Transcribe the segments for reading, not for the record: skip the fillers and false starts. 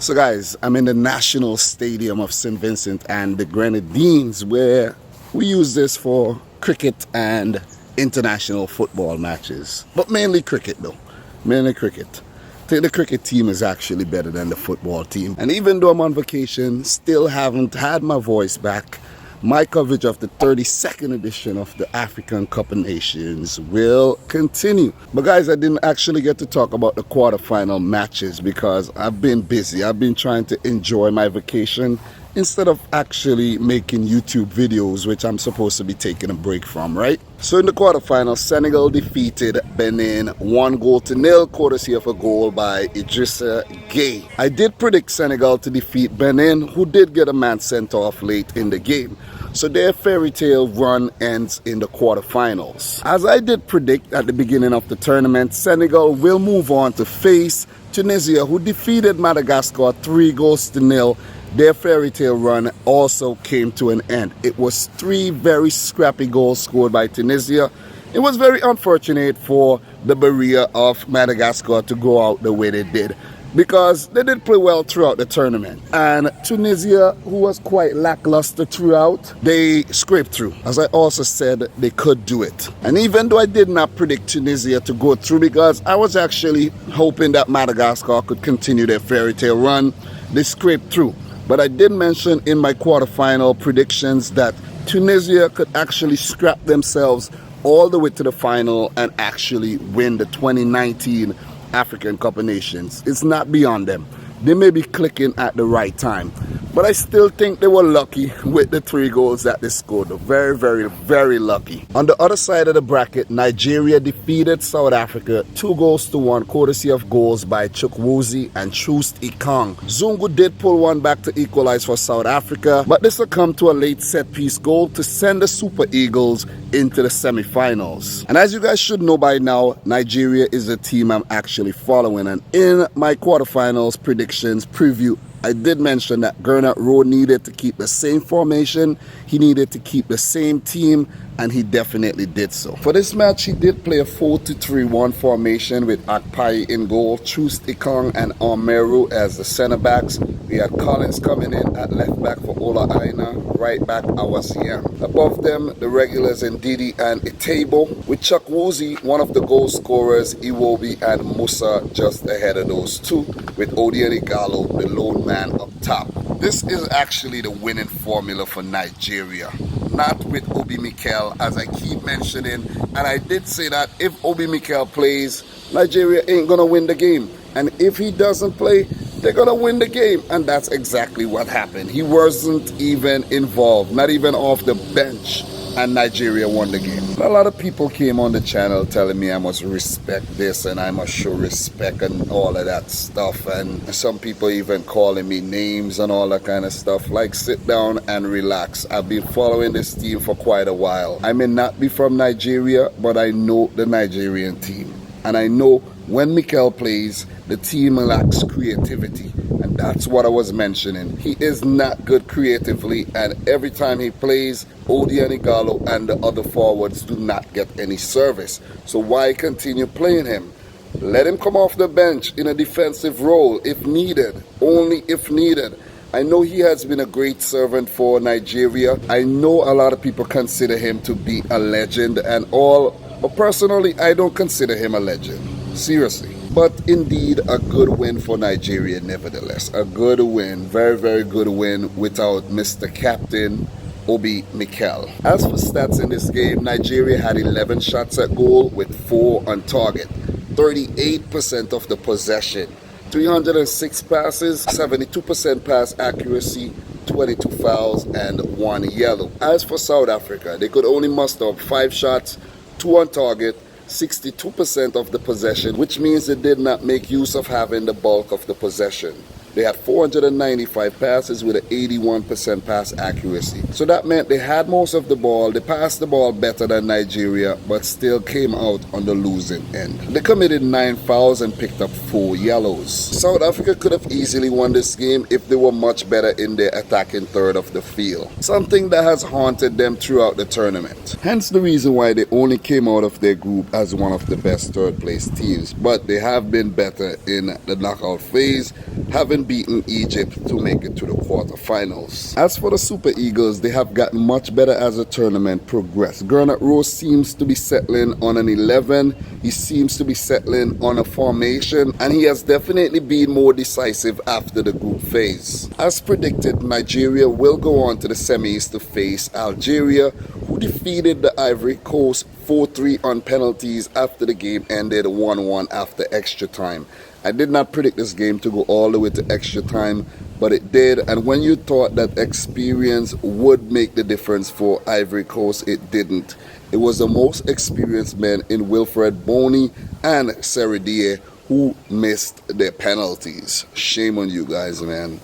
So guys, I'm in the National Stadium of St. Vincent and the Grenadines, where we use this for cricket and international football matches. But mainly cricket though, mainly cricket. I think the cricket team is actually better than the football team. And even though I'm on vacation, still haven't had my voice back. My coverage of the 32nd edition of the African Cup of Nations will continue. But guys, I didn't actually get to talk about the quarterfinal matches because I've been busy. I've been trying to enjoy my vacation instead of actually making YouTube videos, which I'm supposed to be taking a break from, right? So in the quarterfinals, Senegal defeated Benin 1-0, courtesy of a goal by Idrissa Gueye. I did predict Senegal to defeat Benin, who did get a man sent off late in the game. So their fairy tale run ends in the quarterfinals. As I did predict at the beginning of the tournament, Senegal will move on to face Tunisia, who defeated Madagascar 3-0. Their fairy tale run also came to an end. It was 3 very scrappy goals scored by Tunisia. It was very unfortunate for the Berea of Madagascar to go out the way they did, because they did play well throughout the tournament. And Tunisia, who was quite lackluster throughout, they scraped through. As I also said, they could do it. And even though I did not predict Tunisia to go through, because I was actually hoping that Madagascar could continue their fairy tale run, they scraped through. But I did mention in my quarterfinal predictions that Tunisia could actually scrap themselves all the way to the final and actually win the 2019 African Cup of Nations. It's not beyond them. They may be clicking at the right time, but I still think they were lucky with the 3 goals that they scored. Very, very, very lucky. On the other side of the bracket, Nigeria defeated South Africa 2-1, courtesy of goals by Chukwueze and Troost Ekong. Zungu did pull one back to equalize for South Africa, but they succumbed to a late set-piece goal to send the Super Eagles into the semi-finals. And as you guys should know by now, Nigeria is a team I'm actually following, and in my quarterfinals predictions preview, I did mention that Gernot Rowe needed to keep the same formation, he needed to keep the same team, and he definitely did so. For this match, he did play a 4-2-3-1 formation with Akpai in goal, Troost Ekong and Omeru as the center backs. We had Collins coming in at left back for Ola Aina, right back Awasiem. Above them, the regulars in Didi and Itebo, with Chukwueze, one of the goal scorers, Iwobi and Musa just ahead of those two, with Odiani Gallo, the lone man up top. This is actually the winning formula for Nigeria, not with Obi Mikel, as I keep mentioning. And I did say that if Obi Mikel plays, Nigeria ain't gonna win the game. And if he doesn't play, they're gonna win the game. And that's exactly what happened. He wasn't even involved, not even off the bench, and Nigeria won the game. A lot of people came on the channel telling me I must respect this and I must show respect and all of that stuff, and some people even calling me names and all that kind of stuff. Like, sit down and relax. I've been following this team for quite a while. I may not be from Nigeria, but I know the Nigerian team, and I know when Mikel plays, the team lacks creativity, and that's what I was mentioning. He is not good creatively, and every time he plays, Odiani Gallo and the other forwards do not get any service. So why continue playing him? Let him come off the bench in a defensive role if needed, only if needed. I know he has been a great servant for Nigeria. I know a lot of people consider him to be a legend and all, but personally, I don't consider him a legend. Seriously. But indeed, a good win for Nigeria nevertheless. A good win, very, very good win without Mr. Captain Obi Mikel. As for stats in this game, Nigeria had 11 shots at goal with 4 on target. 38% of the possession. 306 passes, 72% pass accuracy, 22 fouls and 1 yellow. As for South Africa, they could only muster up 5 shots, 2 on target, 62% of the possession, which means they did not make use of having the bulk of the possession. They had 495 passes with an 81% pass accuracy. So that meant they had most of the ball, they passed the ball better than Nigeria, but still came out on the losing end. They committed 9 fouls and picked up 4 yellows. South Africa could have easily won this game if they were much better in their attacking third of the field, something that has haunted them throughout the tournament. Hence the reason why they only came out of their group as one of the best third place teams, but they have been better in the knockout phase, having even beaten Egypt to make it to the quarterfinals. As for the Super Eagles, they have gotten much better as the tournament progressed. Gernot Rose seems to be settling on an 11. He seems to be settling on a formation, and he has definitely been more decisive after the group phase. As predicted, Nigeria will go on to the semis to face Algeria, who defeated the Ivory Coast 4-3 on penalties after the game ended 1-1 after extra time. I did not predict this game to go all the way to extra time, but it did. And when you thought that experience would make the difference for Ivory Coast, it didn't. It was the most experienced men in Wilfred Boney and Seridie who missed their penalties. Shame on you guys, man.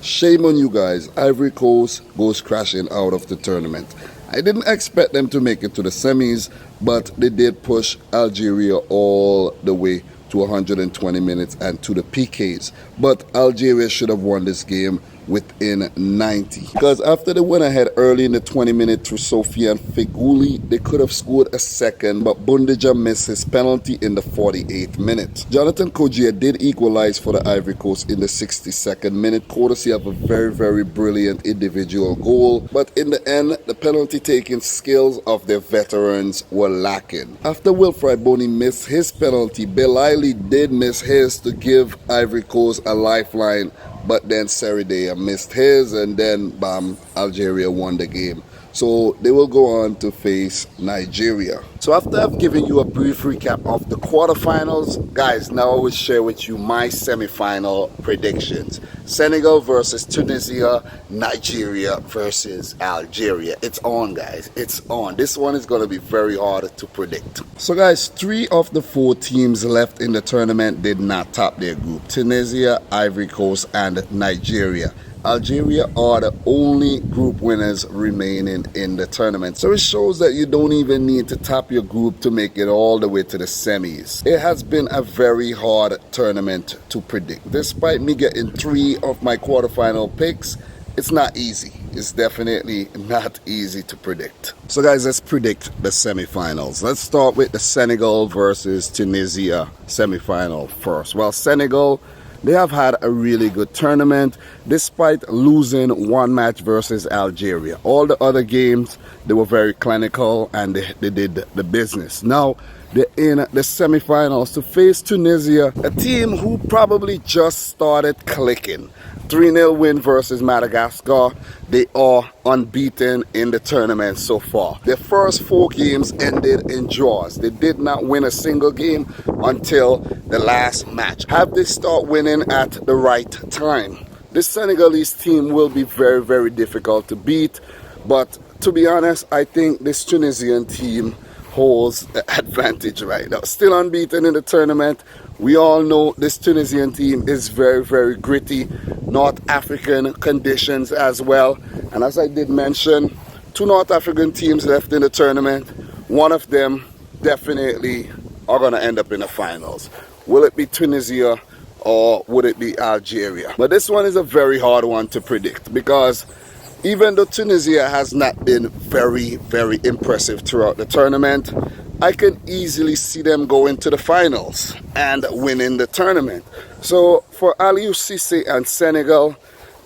Shame on you guys. Ivory Coast goes crashing out of the tournament. I didn't expect them to make it to the semis, but they did push Algeria all the way to 120 minutes and to the PKs. But Algeria should have won this game within 90. Because after they went ahead early in the 20-minute through Sofiane Feghouli, they could have scored a second, but Bundija missed his penalty in the 48th minute. Jonathan Kodjia did equalize for the Ivory Coast in the 62nd minute, courtesy of a very, very brilliant individual goal. But in the end, the penalty-taking skills of their veterans were lacking. After Wilfred Boney missed his penalty, Belaili did miss his to give Ivory Coast a lifeline, but then Seridie missed his, and then bam, Algeria won the game. So they will go on to face Nigeria. So after I've given you a brief recap of the quarterfinals, guys, now I will share with you my semi-final predictions. Senegal versus Tunisia, Nigeria versus Algeria. It's on, guys. It's on. This one is going to be very hard to predict. So guys, 3 of the 4 teams left in the tournament did not top their group. Tunisia, Ivory Coast, and Nigeria. Algeria are the only group winners remaining in the tournament. So it shows that you don't even need to top your group to make it all the way to the semis. It has been a very hard tournament to predict. Despite me getting 3 of my quarterfinal picks, it's not easy. It's definitely not easy to predict. So guys, let's predict the semifinals. Let's start with the Senegal versus Tunisia semifinal first. Well, Senegal, they have had a really good tournament despite losing one match versus Algeria. All the other games, they were very clinical and they did the business. Now, they're in the semifinals to face Tunisia, a team who probably just started clicking. 3-0 win versus Madagascar. They are unbeaten in the tournament so far. Their first 4 games ended in draws. They did not win a single game until the last match. Have they start winning at the right time? This Senegalese team will be very, very difficult to beat. But to be honest, I think this Tunisian team holds the advantage right now. Still unbeaten in the tournament. We all know this Tunisian team is very, very gritty. North African conditions as well. And as I did mention, 2 North African teams left in the tournament. One of them definitely are going to end up in the finals. Will it be Tunisia or would it be Algeria? But this one is a very hard one to predict, because even though Tunisia has not been very, very impressive throughout the tournament, I can easily see them going to the finals and winning the tournament. So for Aliou Cissé and Senegal,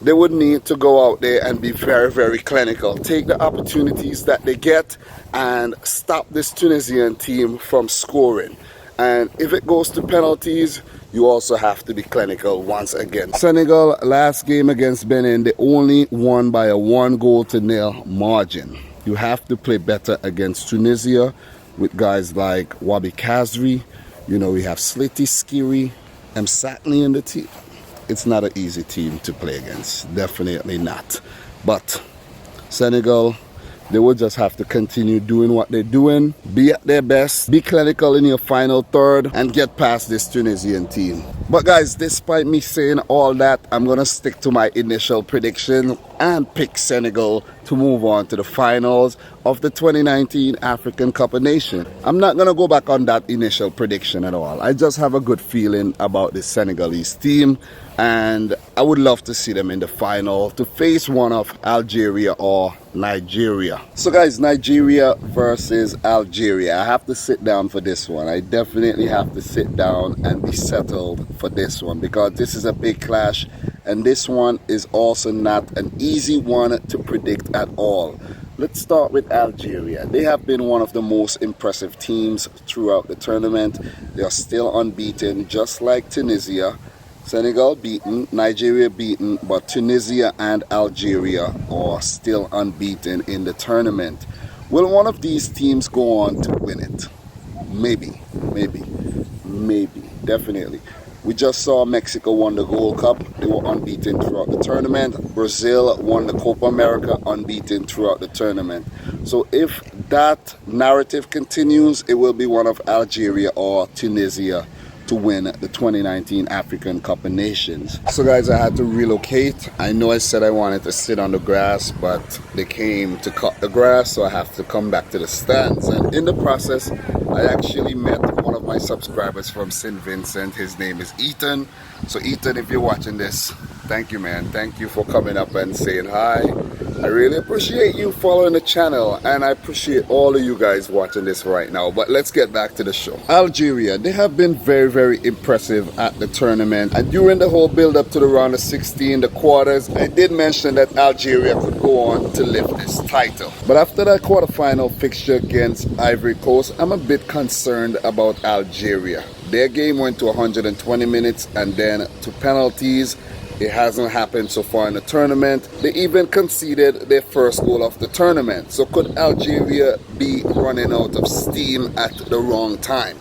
they would need to go out there and be very, very clinical. Take the opportunities that they get and stop this Tunisian team from scoring. And if it goes to penalties, you also have to be clinical once again. Senegal, last game against Benin, they only won by a 1-0 margin. You have to play better against Tunisia with guys like Wabi Kazri. You know, we have Sliti Skiri, Msatni in the team. It's not an easy team to play against. Definitely not. But Senegal, they will just have to continue doing what they're doing, be at their best, be clinical in your final third, and get past this Tunisian team. But guys, despite me saying all that, I'm going to stick to my initial prediction and pick Senegal to move on to the finals of the 2019 African Cup of Nations. I'm not going to go back on that initial prediction at all. I just have a good feeling about the Senegalese team, and I would love to see them in the final to face one of Algeria or Nigeria. So guys, Nigeria versus Algeria. I have to sit down for this one. I definitely have to sit down and be settled for this one, because this is a big clash, and this one is also not an easy one to predict at all. Let's start with Algeria. They have been one of the most impressive teams throughout the tournament. They are still unbeaten, just like Tunisia. Senegal beaten, Nigeria beaten, but Tunisia and Algeria are still unbeaten in the tournament. Will one of these teams go on to win it? Maybe, definitely. We just saw Mexico won the Gold Cup. They were unbeaten throughout the tournament. Brazil won the Copa America, unbeaten throughout the tournament. So if that narrative continues, it will be one of Algeria or Tunisia to win the 2019 African Cup of Nations. So guys, I had to relocate. I know I said I wanted to sit on the grass, but they came to cut the grass, so I have to come back to the stands. And in the process, I actually met one of my subscribers from St. Vincent. His name is Ethan. So Ethan, if you're watching this, thank you, man. Thank you for coming up and saying hi. I really appreciate you following the channel, and I appreciate all of you guys watching this right now. But let's get back to the show. Algeria, they have been very impressive at the tournament, and during the whole build up to the round of 16, the quarters, I did mention that Algeria could go on to lift this title. But after that quarterfinal fixture against Ivory Coast, I'm a bit concerned about Algeria. Their game went to 120 minutes and then to penalties. It hasn't happened so far in the tournament. They even conceded their first goal of the tournament. So could Algeria be running out of steam at the wrong time?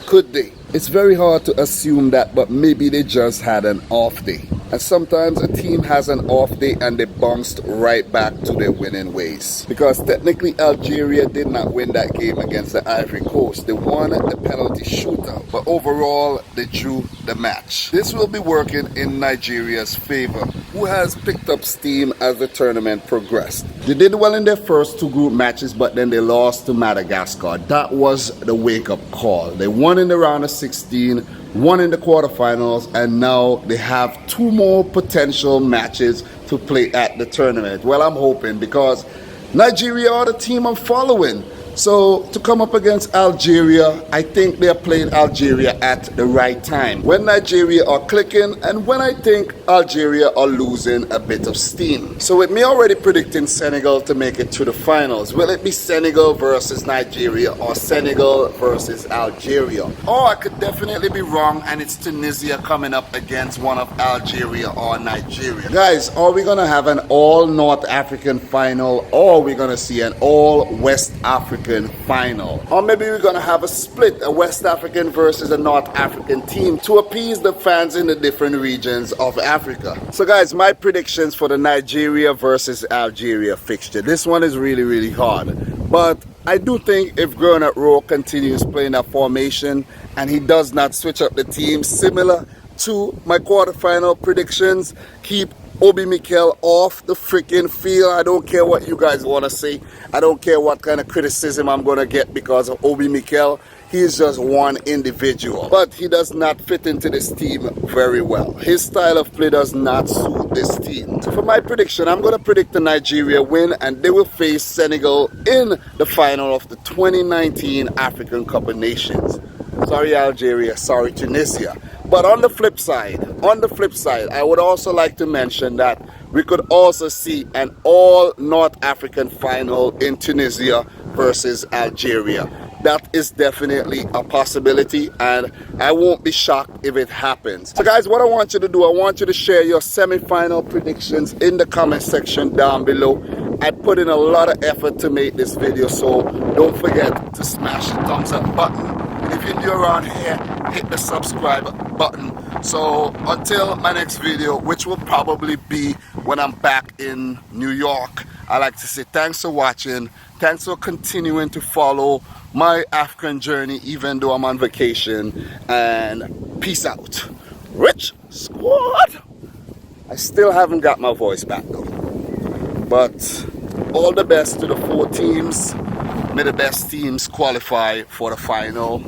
Could they? It's very hard to assume that, but maybe they just had an off day. And sometimes a team has an off day and they bounced right back to their winning ways. Because technically Algeria did not win that game against the Ivory Coast. They won the penalty shootout, but overall they drew the match. This will be working in Nigeria's favor, who has picked up steam as the tournament progressed. They did well in their first two group matches, but then they lost to Madagascar. That was the wake-up call. They won in the round of 16, won in the quarterfinals, and now they have two more potential matches to play at the tournament. Well, I'm hoping, because Nigeria are the team I'm following. So to come up against Algeria, I think they're playing Algeria at the right time, when Nigeria are clicking and when I think Algeria are losing a bit of steam. So with me already predicting Senegal to make it to the finals, will it be Senegal versus Nigeria or Senegal versus Algeria? Or I could definitely be wrong and it's Tunisia coming up against one of Algeria or Nigeria. Guys, are we gonna have an all North African final, or are we gonna see an all West African final? Or maybe we're gonna have a split, a West African versus a North African team, to appease the fans in the different regions of Africa. So guys, my predictions for the Nigeria versus Algeria fixture. This one is really hard, but I do think if Gernot Rowe continues playing that formation and he does not switch up the team, similar to my quarterfinal predictions, keep Obi Mikel off the freaking field. I don't care what you guys want to say. I don't care what kind of criticism I'm going to get because of Obi Mikel. He is just one individual, but he does not fit into this team very well. His style of play does not suit this team. So for my prediction, I'm going to predict the Nigeria win, and they will face Senegal in the final of the 2019 African Cup of Nations. Sorry Algeria, sorry Tunisia. But on the flip side, I would also like to mention that we could also see an all North African final in Tunisia versus Algeria. That is definitely a possibility, and I won't be shocked if it happens. So guys, what I want you to do, I want you to share your semi-final predictions in the comment section down below. I put in a lot of effort to make this video, so don't forget to smash the thumbs up button. If you're new around here, hit the subscribe button. So until my next video, which will probably be when I'm back in New York, I like to say thanks for watching. Thanks for continuing to follow my African journey even though I'm on vacation, and peace out. Rich Squad! I still haven't got my voice back though. But all the best to the 4 teams. May the best teams qualify for the final,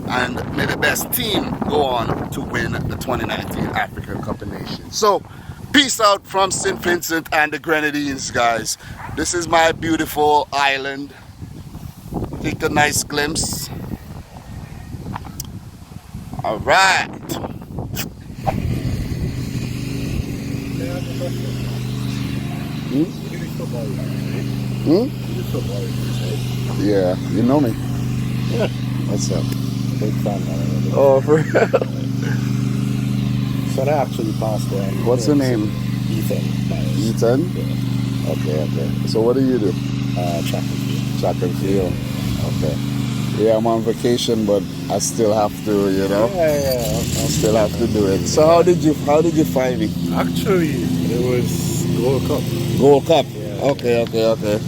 and may the best team go on to win the 2019 African Cup of Nations. So, peace out from St. Vincent and the Grenadines, guys. This is my beautiful island. Take a nice glimpse. All right. Hmm? Hmm? Yeah, you know me. Yeah. What's up? Big fan, man. Oh, for real? So they actually passed there. What's your name? Ethan. Ethan? Yeah. Okay. So what do you do? Track and field. Track and field. Okay. Yeah, I'm on vacation, but I still have to, you know. Yeah. I still have to do it. So how did you find me? Actually, it was Gold Cup. Gold Cup. Yeah. Okay.